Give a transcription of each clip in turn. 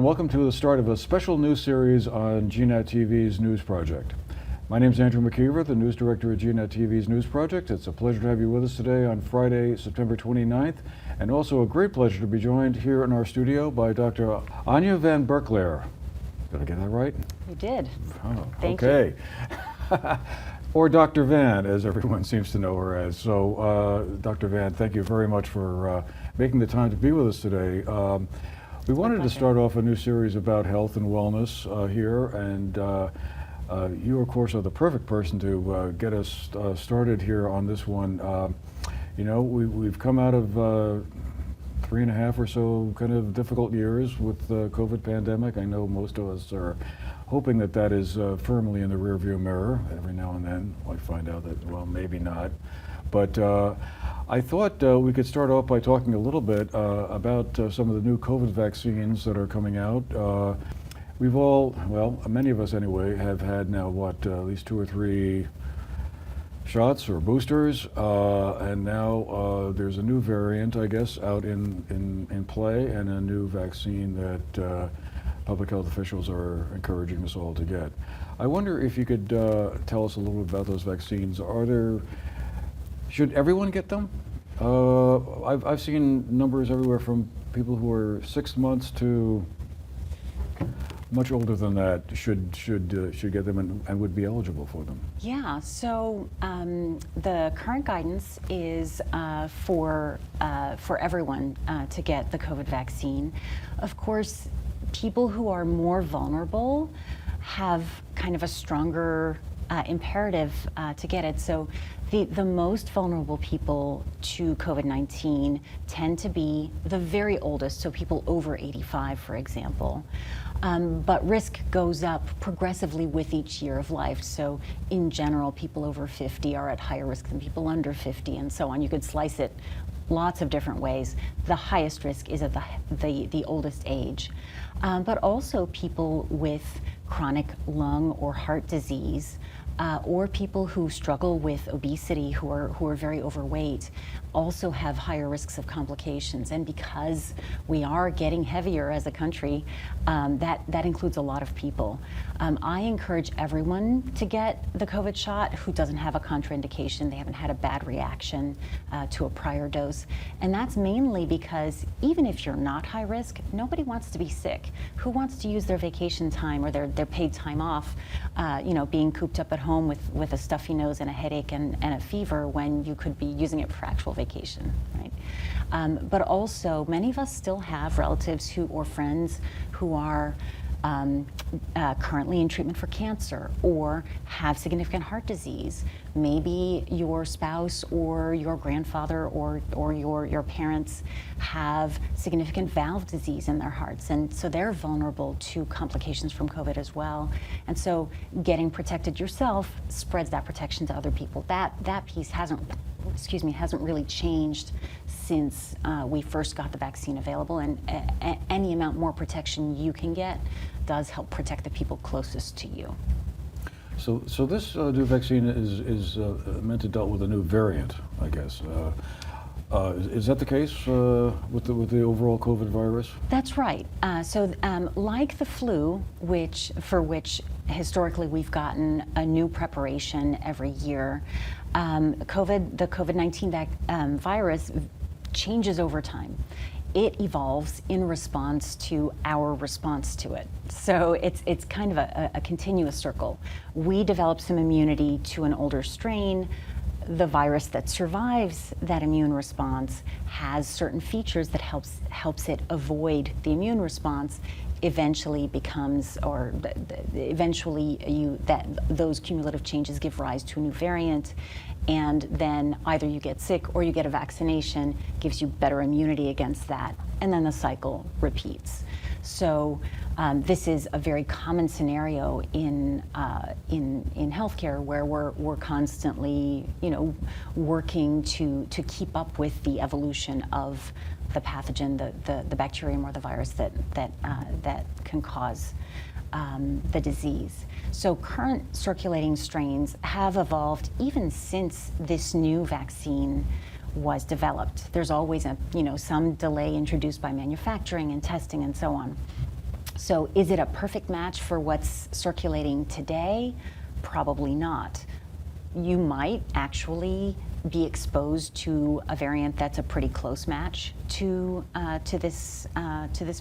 welcome to the start of a special news series on GNAT-TV's News Project. My name is Andrew McKeever, the news director at GNAT-TV's News Project. It's a pleasure to have you with us today on Friday, September 29th, and also a great pleasure to be joined here in our studio by Dr. Anya van Berckelaer. Did I get that right? You did. Oh, Thank okay. Or Dr. Van, as everyone seems to know her as. So, Dr. Van, thank you very much for making the time to be with us today. We wanted to start off a new series about health and wellness here, and you, of course, are the perfect person to get us started here on this one. You know, we've come out of 3.5 or so kind of difficult years with the COVID pandemic. I know most of us are hoping that that is firmly in the rearview mirror. Every now and then I find out that, well, maybe not. But I thought we could start off by talking a little bit about some of the new COVID vaccines that are coming out. We've all, well, many of us anyway, have had now, what, at least 2 or 3 shots or boosters, and now there's a new variant, I guess, out in play, and a new vaccine that public health officials are encouraging us all to get. I wonder if you could tell us a little bit about those vaccines. Should everyone get them? I've seen numbers everywhere from people who are 6 months to much older than that should get them and would be eligible for them. Yeah, so the current guidance is for everyone to get the COVID vaccine. Of course, people who are more vulnerable have kind of a stronger imperative to get it. So the most vulnerable people to COVID-19 tend to be the very oldest, so people over 85, for example. But risk goes up progressively with each year of life. So in general, people over 50 are at higher risk than people under 50, and so on. You could slice it lots of different ways. The highest risk is at the oldest age. But also people with chronic lung or heart disease, or people who struggle with obesity, who are very overweight, also have higher risks of complications. And because we are getting heavier as a country, that includes a lot of people. I encourage everyone to get the COVID shot who doesn't have a contraindication, they haven't had a bad reaction to a prior dose. And that's mainly because even if you're not high risk, nobody wants to be sick. Who wants to use their vacation time or their paid time off, you know, being cooped up at home with a stuffy nose and a headache and a fever when you could be using it for actual vacation, right? But also, many of us still have relatives or friends who are currently in treatment for cancer or have significant heart disease. Maybe your spouse or your grandfather or your parents have significant valve disease in their hearts, and so they're vulnerable to complications from COVID as well. And so getting protected yourself spreads that protection to other people. That piece hasn't really changed since we first got the vaccine available, and any amount more protection you can get does help protect the people closest to you. So this new vaccine is meant to deal with a new variant, I guess. Is that the case with the overall COVID virus? That's right. So like the flu, for which historically we've gotten a new preparation every year, the COVID-19 virus changes over time. It evolves in response to our response to it. So it's kind of a continuous circle. We develop some immunity to an older strain. The virus that survives that immune response has certain features that helps it avoid the immune response. Eventually those cumulative changes give rise to a new variant, and then either you get sick or you get a vaccination, gives you better immunity against that, and then the cycle repeats. So this is a very common scenario in healthcare, where we're constantly, you know, working to keep up with the evolution of the pathogen, the bacterium or the virus that can cause the disease. So current circulating strains have evolved even since this new vaccine was developed. There's always some delay introduced by manufacturing and testing and so on. So is it a perfect match for what's circulating today? Probably not. You might actually be exposed to a variant that's a pretty close match to this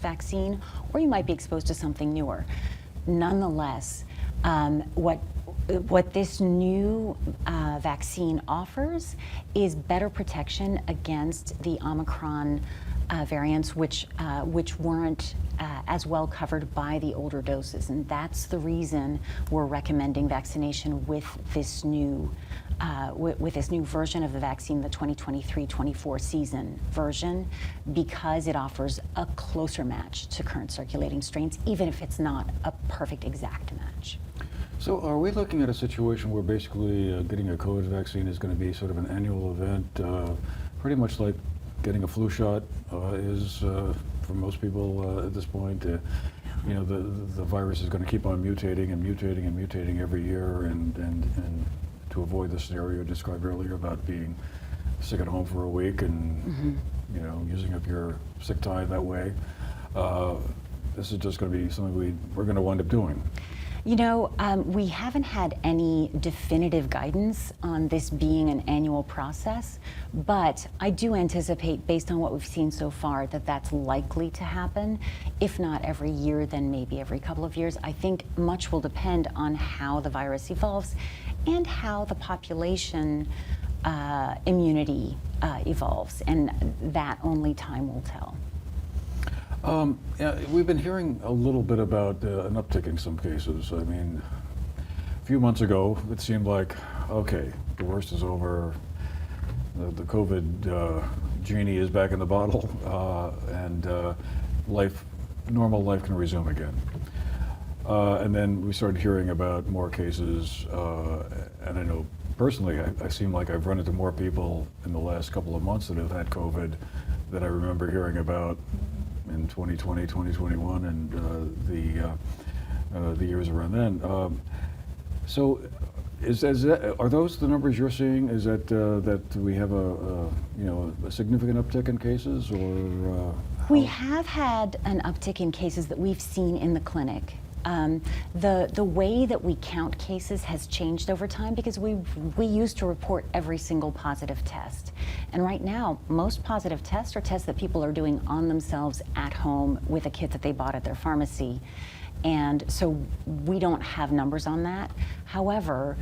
vaccine, or you might be exposed to something newer. Nonetheless, what this new vaccine offers is better protection against the Omicron variants, which weren't as well covered by the older doses, and that's the reason we're recommending vaccination with this new version of the vaccine, the 2023-24 season version, because it offers a closer match to current circulating strains, even if it's not a perfect exact match. So are we looking at a situation where basically getting a COVID vaccine is going to be sort of an annual event, pretty much like getting a flu shot is for most people at this point? You know, the virus is going to keep on mutating and mutating and mutating every year, and to avoid the scenario described earlier about being sick at home for a week and you know, using up your sick time that way, this is just going to be something we're going to wind up doing. You know, we haven't had any definitive guidance on this being an annual process, but I do anticipate, based on what we've seen so far, that that's likely to happen. If not every year, then maybe every couple of years. I think much will depend on how the virus evolves and how the population immunity evolves, and that only time will tell. Yeah, we've been hearing a little bit about an uptick in some cases. I mean, a few months ago, it seemed like, okay, the worst is over, the COVID genie is back in the bottle, and normal life can resume again. And then we started hearing about more cases, and I know personally, I seem like I've run into more people in the last couple of months that have had COVID than I remember hearing about in 2020, 2021, and the years around then. So, are those the numbers you're seeing? Is that we have a significant uptick in cases, or? We have had an uptick in cases that we've seen in the clinic. The way that we count cases has changed over time, because we used to report every single positive test. And right now, most positive tests are tests that people are doing on themselves at home with a kit that they bought at their pharmacy. And so we don't have numbers on that. However,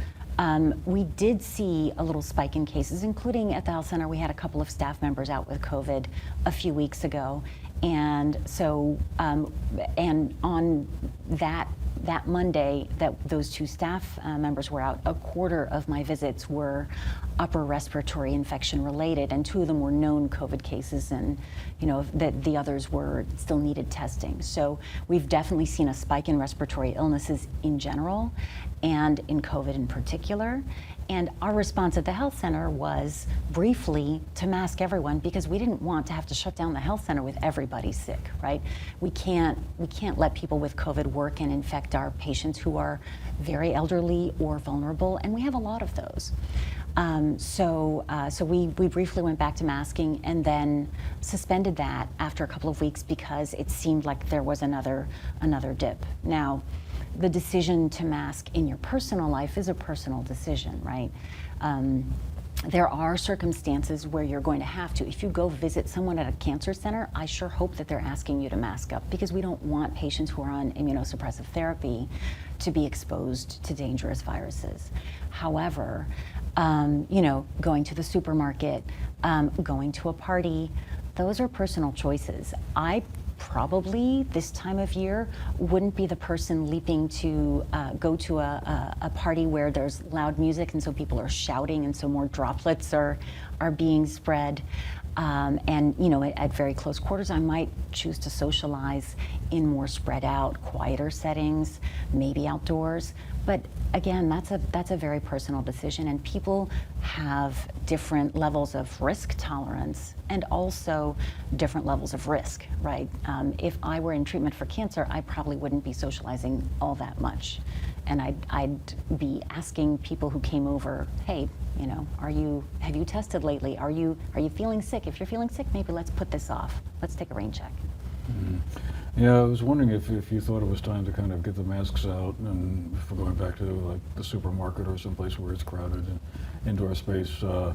we did see a little spike in cases, including at the health center. We had a couple of staff members out with COVID a few weeks ago. And so, and on that Monday that those two staff members were out, a quarter of my visits were upper respiratory infection related, and two of them were known COVID cases, and you know that the others were still needed testing. So we've definitely seen a spike in respiratory illnesses in general, and in COVID in particular. And our response at the health center was briefly to mask everyone, because we didn't want to have to shut down the health center with everybody sick, right? We can't let people with COVID work and infect our patients who are very elderly or vulnerable, and we have a lot of those. So we briefly went back to masking and then suspended that after a couple of weeks because it seemed like there was another dip. Now, the decision to mask in your personal life is a personal decision, right? There are circumstances where you're going to have to. If you go visit someone at a cancer center, I sure hope that they're asking you to mask up, because we don't want patients who are on immunosuppressive therapy to be exposed to dangerous viruses. However, going to the supermarket, going to a party, those are personal choices. I probably this time of year wouldn't be the person leaping to go to a party where there's loud music and so people are shouting and so more droplets are being spread. And at very close quarters, I might choose to socialize in more spread out, quieter settings, maybe outdoors. But again, that's a very personal decision, and people have different levels of risk tolerance and also different levels of risk, right? If I were in treatment for cancer, I probably wouldn't be socializing all that much. And I'd be asking people who came over, hey, have you tested lately? Are you feeling sick? If you're feeling sick, maybe let's put this off. Let's take a rain check. Yeah, I was wondering if you thought it was time to kind of get the masks out, and if we're going back to like the supermarket or someplace where it's crowded and indoor space, that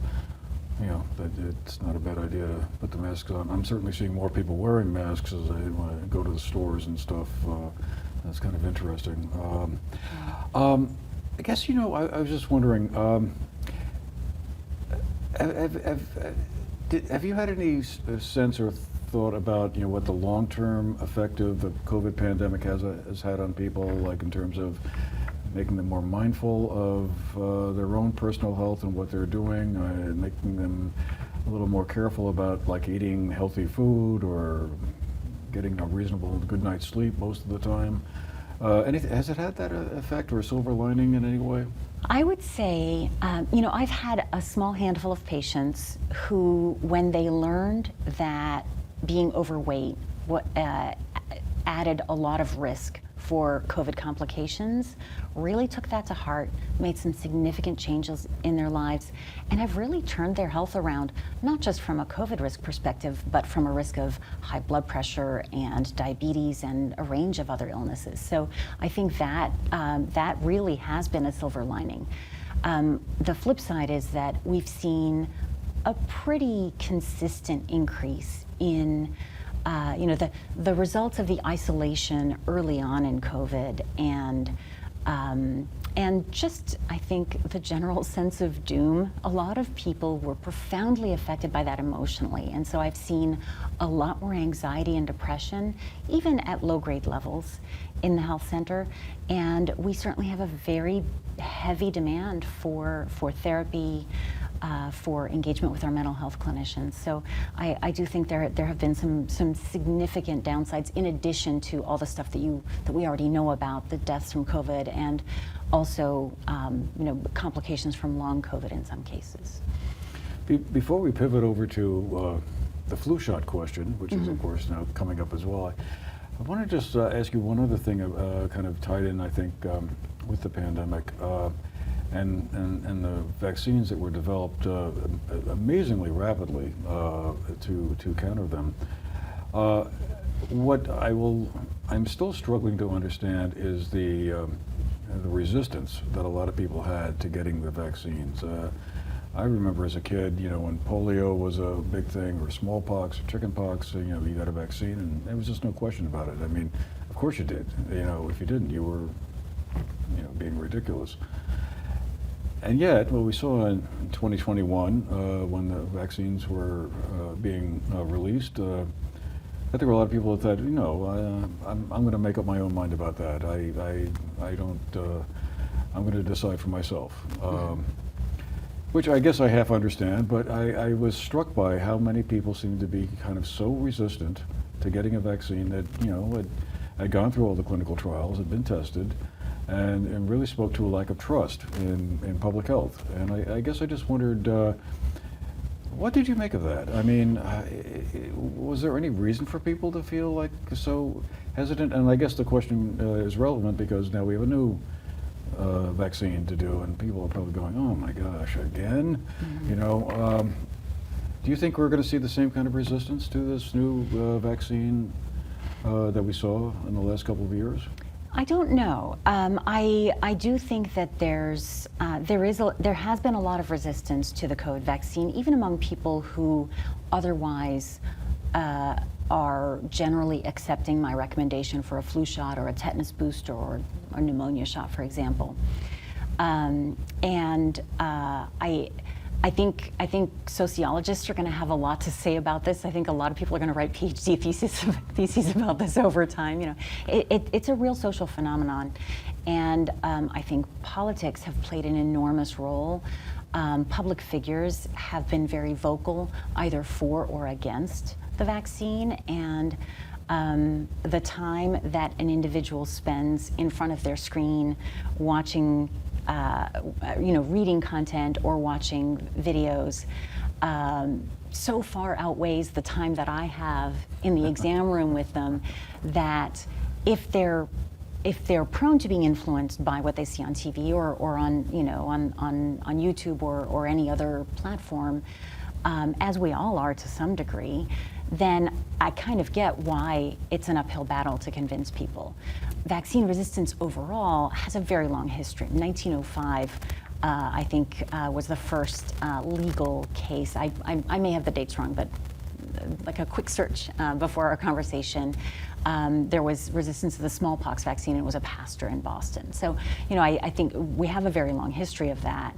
it's not a bad idea to put the masks on. I'm certainly seeing more people wearing masks as when I go to the stores and stuff. That's kind of interesting. I guess, I was just wondering, have you had any sense or thought about what the long-term effect of the COVID pandemic has had on people, like in terms of making them more mindful of their own personal health and what they're doing, making them a little more careful about like eating healthy food or getting a reasonable good night's sleep most of the time? Has it had that effect or a silver lining in any way? I would say, I've had a small handful of patients who, when they learned that being overweight added a lot of risk for COVID complications, really took that to heart, made some significant changes in their lives, and have really turned their health around, not just from a COVID risk perspective, but from a risk of high blood pressure and diabetes and a range of other illnesses. So I think that that really has been a silver lining. The flip side is that we've seen a pretty consistent increase in the results of the isolation early on in COVID, and just, I think, the general sense of doom. A lot of people were profoundly affected by that emotionally, and so I've seen a lot more anxiety and depression, even at low-grade levels in the health center, and we certainly have a very heavy demand for therapy, for engagement with our mental health clinicians. So I do think there have been some significant downsides in addition to all the stuff that we already know about, the deaths from COVID and also complications from long COVID in some cases. Before we pivot over to the flu shot question, which is of course now coming up as well, I want to just ask you one other thing kind of tied in, I think, with the pandemic. And the vaccines that were developed amazingly rapidly to counter them. What I'm still struggling to understand is the resistance that a lot of people had to getting the vaccines. I remember as a kid, when polio was a big thing, or smallpox, or chickenpox, you got a vaccine, and there was just no question about it. I mean, of course you did. If you didn't, you were, being ridiculous. And yet, what we saw in 2021, when the vaccines were being released, I think there were a lot of people that thought, I'm going to make up my own mind about that. I don't. I'm going to decide for myself. Which I guess I half understand, but I was struck by how many people seemed to be kind of so resistant to getting a vaccine that had gone through all the clinical trials, had been tested, and really spoke to a lack of trust in public health. And I guess I just wondered, what did you make of that? I mean, was there any reason for people to feel like so hesitant? And I guess the question is relevant because now we have a new vaccine to do, and people are probably going, oh my gosh, again? Do you think we're going to see the same kind of resistance to this new vaccine that we saw in the last couple of years? I don't know. I do think that there has been a lot of resistance to the COVID vaccine, even among people who otherwise are generally accepting my recommendation for a flu shot or a tetanus booster or a pneumonia shot, for example. I think sociologists are going to have a lot to say about this. I think a lot of people are going to write PhD theses about this over time. It's a real social phenomenon, and I think politics have played an enormous role. Public figures have been very vocal, either for or against the vaccine, and the time that an individual spends in front of their screen watching reading content or watching videos so far outweighs the time that I have in the exam room with them, that if they're prone to being influenced by what they see on TV or on YouTube or any other platform, as we all are to some degree, then I kind of get why it's an uphill battle to convince people. Vaccine resistance overall has a very long history. 1905, I think, was the first legal case. I may have the dates wrong, but like a quick search before our conversation, there was resistance to the smallpox vaccine. It was a pastor in Boston. So, I think we have a very long history of that.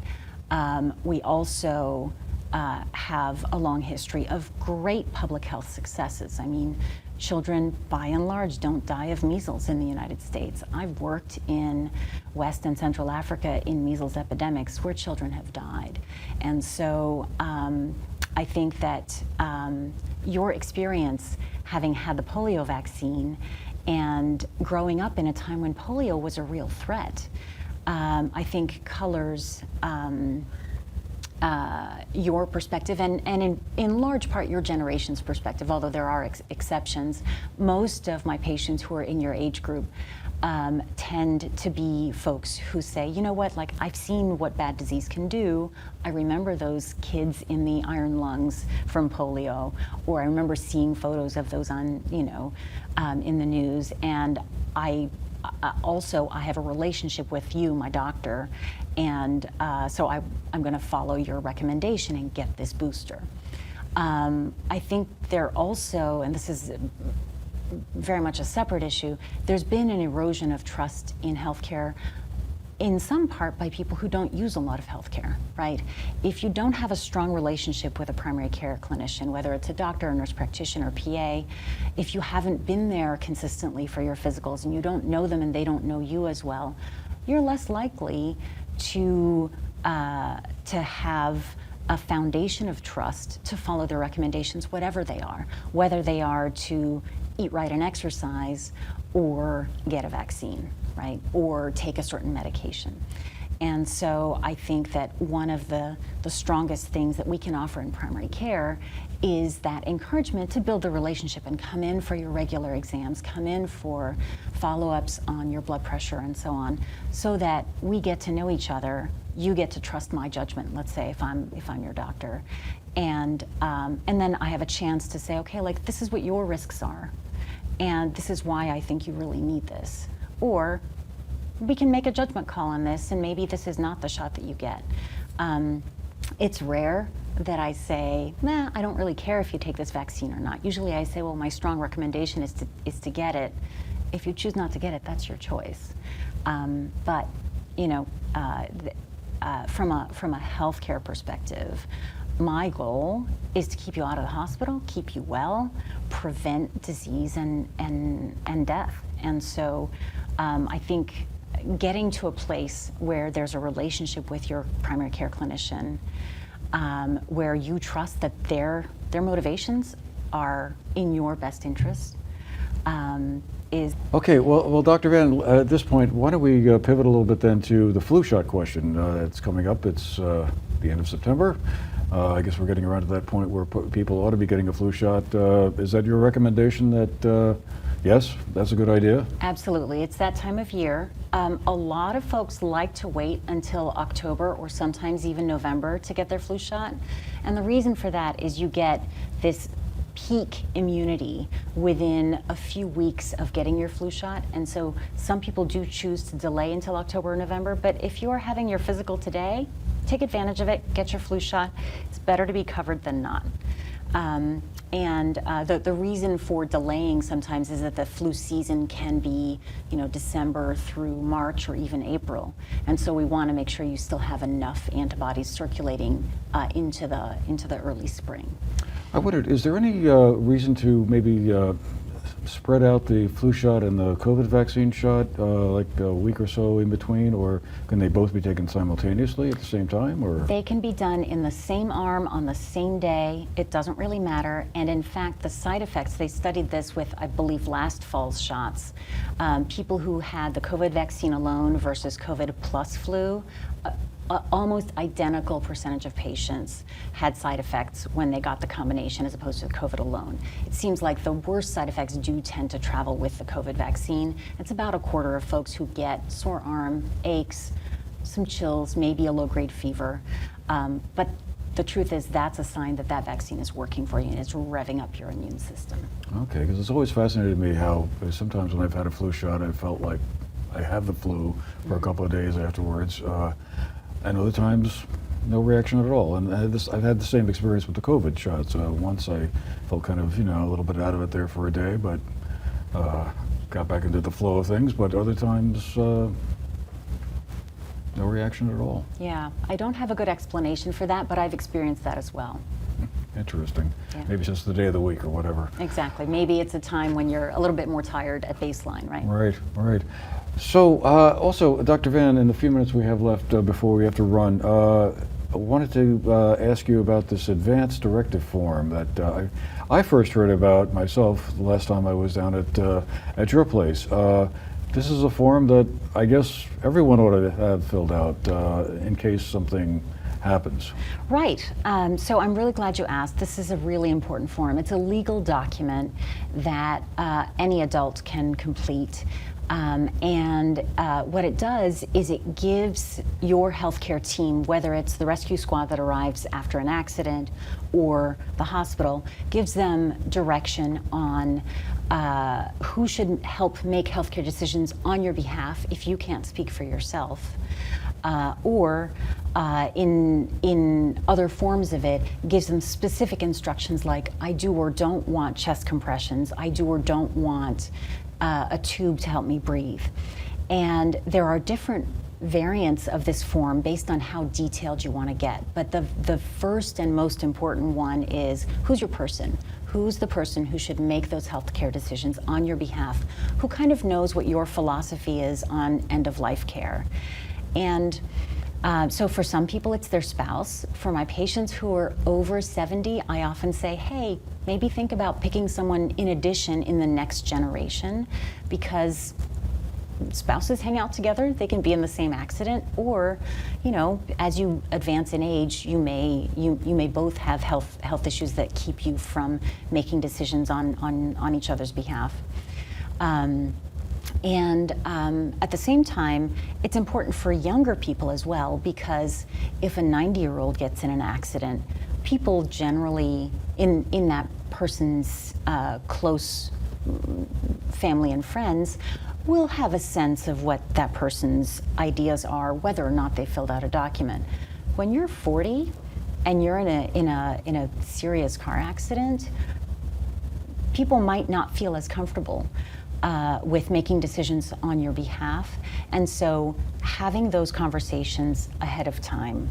We also have a long history of great public health successes. I mean, children, by and large, don't die of measles in the United States. I've worked in West and Central Africa in measles epidemics where children have died. And so I think that your experience having had the polio vaccine and growing up in a time when polio was a real threat, I think colors your perspective and in large part your generation's perspective, although there are exceptions. Most of my patients who are in your age group tend to be folks who say, you know what, like I've seen what bad disease can do. I remember those kids in the iron lungs from polio, or I remember seeing photos of those on, in the news. And I have a relationship with you, my doctor, and so I'm going to follow your recommendation and get this booster. I think there also, and this is very much a separate issue, there's been an erosion of trust in healthcare, in some part by people who don't use a lot of healthcare, right? If you don't have a strong relationship with a primary care clinician, whether it's a doctor, a nurse practitioner, or PA, if you haven't been there consistently for your physicals and you don't know them and they don't know you as well, you're less likely to have a foundation of trust to follow their recommendations, whatever they are, whether they are to eat right and exercise or get a vaccine, right? Or take a certain medication. And so I think that one of the strongest things that we can offer in primary care is that encouragement to build the relationship and come in for your regular exams, come in for follow-ups on your blood pressure and so on, so that we get to know each other. You get to trust my judgment, let's say, if I'm your doctor. And then I have a chance to say, okay, like this is what your risks are. And this is why I think you really need this. Or we can make a judgment call on this, and maybe this is not the shot that you get. It's rare that I say, nah, I don't really care if you take this vaccine or not. Usually I say, well, my strong recommendation is to get it. If you choose not to get it, that's your choice. But from a healthcare perspective, my goal is to keep you out of the hospital, keep you well, prevent disease and death. And so I think getting to a place where there's a relationship with your primary care clinician, where you trust that their motivations are in your best interest, is... Okay, well, Dr. Van, at this point, why don't we pivot a little bit then to the flu shot question that's coming up. It's the end of September. I guess we're getting around to that point where people ought to be getting a flu shot. Is that your recommendation that, yes, that's a good idea? Absolutely. It's that time of year. A lot of folks like to wait until October or sometimes even November to get their flu shot. And the reason for that is you get this peak immunity within a few weeks of getting your flu shot. And so some people do choose to delay until October or November. But if you're having your physical today, take advantage of it, get your flu shot. It's better to be covered than not. The reason for delaying sometimes is that the flu season can be, December through March or even April. And so we want to make sure you still have enough antibodies circulating into the early spring. I wondered, is there any reason to maybe spread out the flu shot and the COVID vaccine shot like a week or so in between, or can they both be taken simultaneously at the same time? Or they can be done in the same arm on the same day. It doesn't really matter. And in fact, the side effects, they studied this with, I believe, last fall's shots. People who had the COVID vaccine alone versus COVID plus flu, almost identical percentage of patients had side effects when they got the combination as opposed to the COVID alone. It seems like the worst side effects do tend to travel with the COVID vaccine. It's about a quarter of folks who get sore arm, aches, some chills, maybe a low-grade fever. But the truth is that's a sign that that vaccine is working for you and it's revving up your immune system. Okay, because it's always fascinated me how sometimes when I've had a flu shot, I felt like I have the flu for a couple of days afterwards, and other times no reaction at all. And I've had the same experience with the COVID shots. Once I felt kind of, a little bit out of it there for a day, but got back into the flow of things. But other times, no reaction at all. Yeah, I don't have a good explanation for that, but I've experienced that as well. Interesting. Yeah. Maybe it's just the day of the week or whatever. Exactly. Maybe it's a time when you're a little bit more tired at baseline, right? Right, right. So also, Dr. Van, in the few minutes we have left before we have to run, I wanted to ask you about this advanced directive form that I first heard about myself the last time I was down at your place. This is a form that I guess everyone ought to have filled out in case something happens. Right. So I'm really glad you asked. This is a really important form. It's a legal document that any adult can complete. And what it does is it gives your healthcare team, whether it's the rescue squad that arrives after an accident or the hospital, gives them direction on who should help make healthcare decisions on your behalf if you can't speak for yourself. Or in other forms of it, gives them specific instructions like, I do or don't want chest compressions, I do or don't want a tube to help me breathe. And there are different variants of this form based on how detailed you want to get. But the first and most important one is, who's your person? Who's the person who should make those healthcare decisions on your behalf? Who kind of knows what your philosophy is on end-of-life care? And so for some people, it's their spouse. For my patients who are over 70, I often say, hey, maybe think about picking someone in addition in the next generation, because spouses hang out together, they can be in the same accident, or, as you advance in age, you may both have health issues that keep you from making decisions on each other's behalf. And at the same time, it's important for younger people as well, because if a 90-year-old gets in an accident, people generally in that person's close family and friends will have a sense of what that person's ideas are, whether or not they filled out a document. When you're 40 and you're in a serious car accident, people might not feel as comfortable with making decisions on your behalf. And so having those conversations ahead of time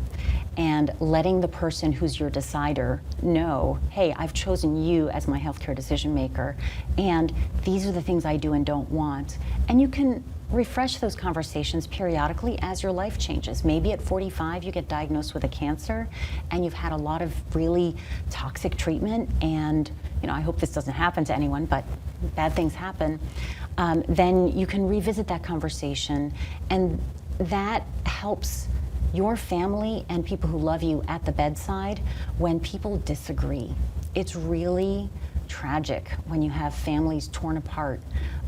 and letting the person who's your decider know, hey, I've chosen you as my healthcare decision maker, and these are the things I do and don't want. And you can refresh those conversations periodically as your life changes. Maybe at 45 you get diagnosed with a cancer and you've had a lot of really toxic treatment, and I hope this doesn't happen to anyone, but bad things happen. Then you can revisit that conversation, and that helps your family and people who love you at the bedside when people disagree. It's really tragic when you have families torn apart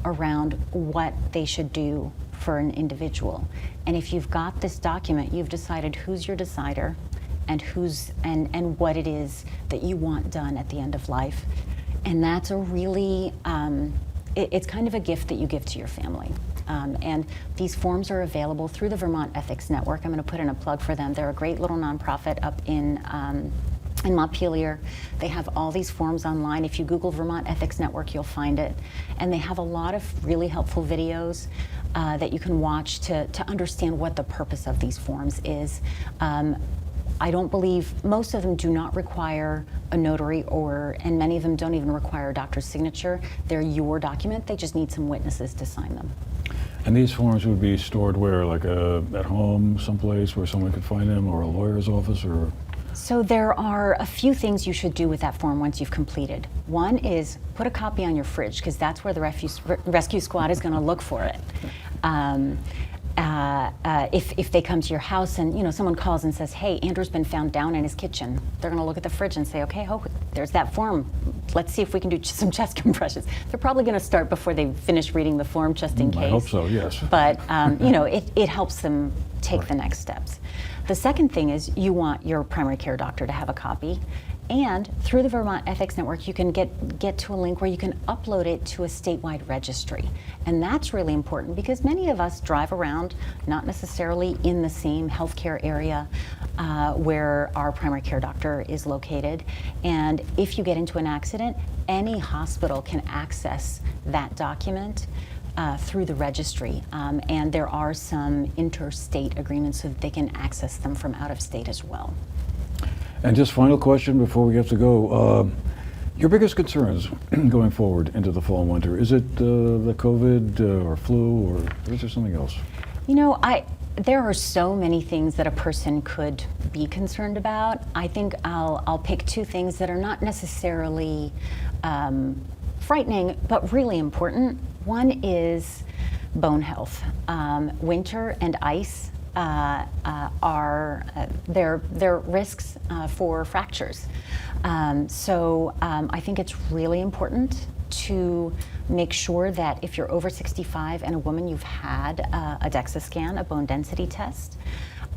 around what they should do for an individual. And if you've got this document, you've decided who's your decider and and what it is that you want done at the end of life. And that's a really, it's kind of a gift that you give to your family. And these forms are available through the Vermont Ethics Network. I'm going to put in a plug for them. They're a great little nonprofit up in Montpelier. They have all these forms online. If you Google Vermont Ethics Network, you'll find it. And they have a lot of really helpful videos that you can watch to understand what the purpose of these forms is. I don't believe, most of them do not require a notary, and many of them don't even require a doctor's signature. They're your document. They just need some witnesses to sign them. And these forms would be stored where, like at home, someplace where someone could find them, or a lawyer's office, or? So there are a few things you should do with that form once you've completed. One is put a copy on your fridge, because that's where the rescue squad is going to look for it. if they come to your house and someone calls and says, "Hey, Andrew's been found down in his kitchen," they're going to look at the fridge and say, "Okay, oh, there's that form. Let's see if we can do some chest compressions." They're probably going to start before they finish reading the form, just in case. I hope so. Yes. But it helps them take the next steps. The second thing is you want your primary care doctor to have a copy. And through the Vermont Ethics Network, you can get to a link where you can upload it to a statewide registry. And that's really important because many of us drive around, not necessarily in the same healthcare area where our primary care doctor is located. And if you get into an accident, any hospital can access that document through the registry. And there are some interstate agreements so that they can access them from out of state as well. And just final question before we have to go. Your biggest concerns going forward into the fall and winter, is it the COVID or flu, or is there something else? There are so many things that a person could be concerned about. I think I'll pick two things that are not necessarily frightening, but really important. One is bone health. Winter and ice are their risks for fractures. So I think it's really important to make sure that if you're over 65 and a woman, you've had a DEXA scan, a bone density test,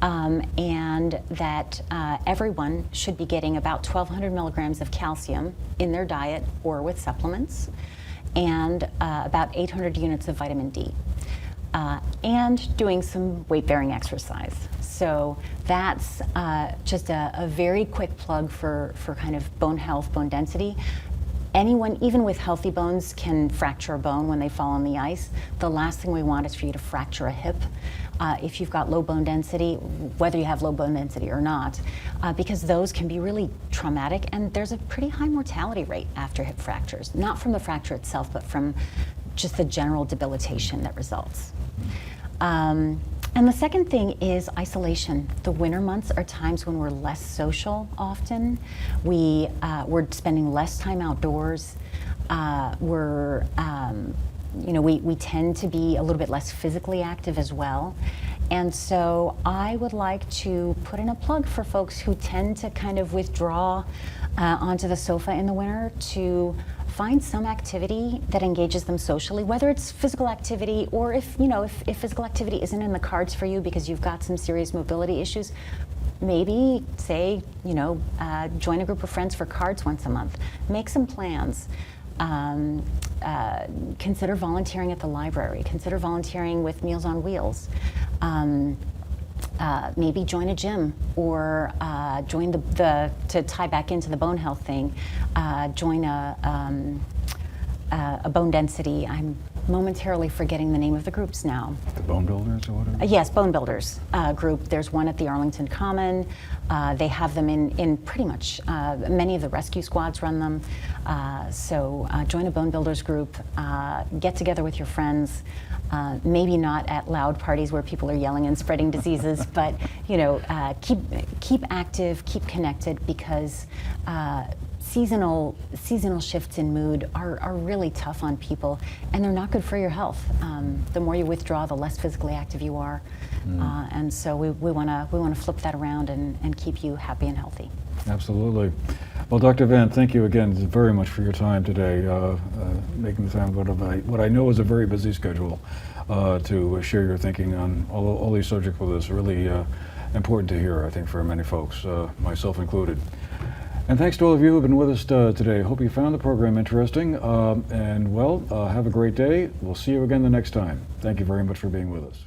and that everyone should be getting about 1,200 milligrams of calcium in their diet or with supplements, and about 800 units of vitamin D. And doing some weight-bearing exercise. So that's just a very quick plug for kind of bone health, bone density. Anyone, even with healthy bones, can fracture a bone when they fall on the ice. The last thing we want is for you to fracture a hip if you've got low bone density, whether you have low bone density or not, because those can be really traumatic, and there's a pretty high mortality rate after hip fractures, not from the fracture itself, but from just the general debilitation that results. And the second thing is isolation. The winter months are times when we're less social often. We're spending less time outdoors. We tend to be a little bit less physically active as well. And so I would like to put in a plug for folks who tend to kind of withdraw onto the sofa in the winter to find some activity that engages them socially, whether it's physical activity or if physical activity isn't in the cards for you because you've got some serious mobility issues, maybe say, join a group of friends for cards once a month. Make some plans. Consider volunteering at the library. Consider volunteering with Meals on Wheels. Maybe join a gym, or join to tie back into the bone health thing, join a bone density. I'm momentarily forgetting the name of the groups now. The Bone Builders or whatever? Yes, Bone Builders group. There's one at the Arlington Common. They have them in pretty much, many of the rescue squads run them. So join a Bone Builders group, get together with your friends, maybe not at loud parties where people are yelling and spreading diseases, but keep active, keep connected, because seasonal shifts in mood are really tough on people, and they're not good for your health. The more you withdraw, the less physically active you are, and so we want to flip that around and keep you happy and healthy. Absolutely. Well, Dr. Van, thank you again very much for your time today, making the time out of what I know is a very busy schedule to share your thinking on all these subjects with us. Really important to hear, I think, for many folks, myself included. And thanks to all of you who have been with us today. Hope you found the program interesting. And have a great day. We'll see you again the next time. Thank you very much for being with us.